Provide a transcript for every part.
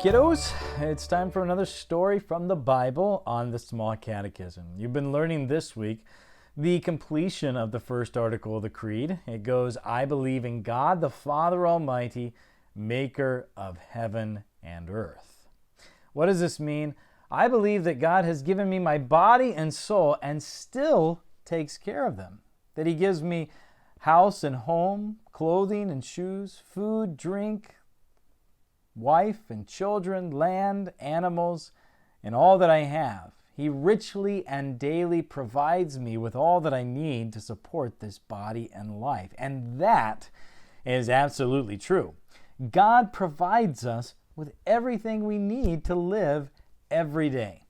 kiddos. It's time for another story from the Bible on the Small Catechism. You've been learning this week the completion of the first article of the Creed. It goes, I believe in God the Father Almighty, maker of heaven and earth. What does this mean? I believe that God has given me my body and soul and still takes care of them. That He gives me house and home, clothing and shoes, food, drink, wife and children, land, animals, and all that I have. He richly and daily provides me with all that I need to support this body and life. And that is absolutely true. God provides us with everything we need to live every day.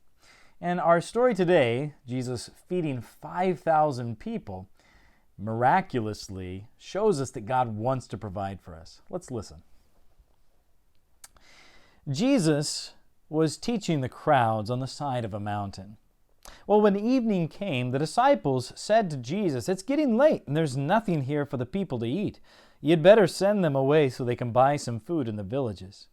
And our story today, Jesus feeding 5,000 people, miraculously shows us that God wants to provide for us. Let's listen. Jesus was teaching the crowds on the side of a mountain. Well, when evening came, the disciples said to Jesus, "It's getting late, and there's nothing here for the people to eat. You'd better send them away so they can buy some food in the villages."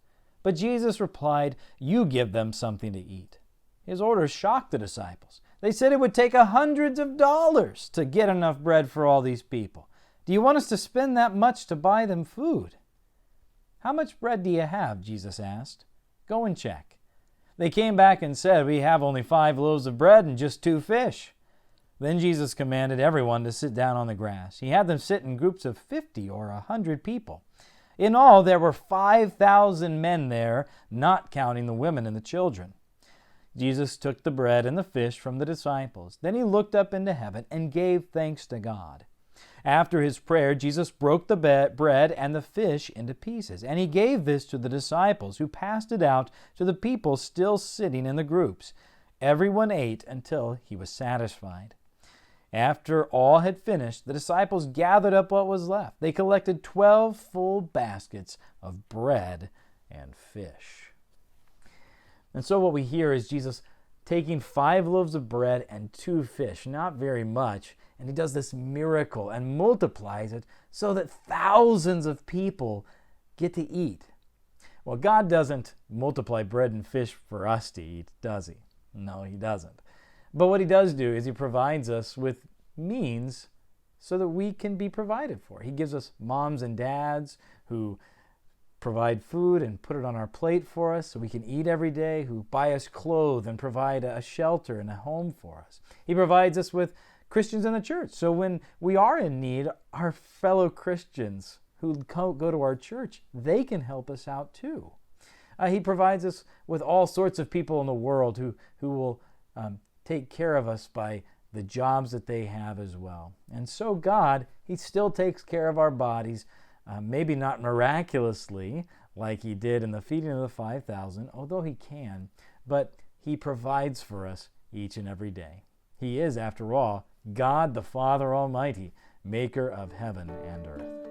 But Jesus replied, "You give them something to eat." His orders shocked the disciples. They said it would take hundreds of dollars to get enough bread for all these people. "Do you want us to spend that much to buy them food?" "How much bread do you have?" Jesus asked. "Go and check." They came back and said, "We have only 5 loaves of bread and just 2 fish." Then Jesus commanded everyone to sit down on the grass. He had them sit in groups of 50 or 100 people. In all, there were 5,000 men there, not counting the women and the children. Jesus took the bread and the fish from the disciples. Then He looked up into heaven and gave thanks to God. After His prayer, Jesus broke the bread and the fish into pieces, and He gave this to the disciples, who passed it out to the people still sitting in the groups. Everyone ate until he was satisfied. After all had finished, the disciples gathered up what was left. They collected 12 full baskets of bread and fish. And so what we hear is Jesus taking 5 loaves of bread and 2 fish, not very much, and He does this miracle and multiplies it so that thousands of people get to eat. Well, God doesn't multiply bread and fish for us to eat, does He? No, He doesn't. But what He does do is He provides us with means so that we can be provided for. He gives us moms and dads who provide food and put it on our plate for us so we can eat every day, who buy us clothes and provide a shelter and a home for us. He provides us with Christians in the church. So when we are in need, our fellow Christians who go to our church, they can help us out too. He provides us with all sorts of people in the world who will take care of us by the jobs that they have as well. And so God, He still takes care of our bodies, maybe not miraculously like He did in the feeding of the 5,000, although He can, but He provides for us each and every day. He is, after all, God the Father Almighty, maker of heaven and earth.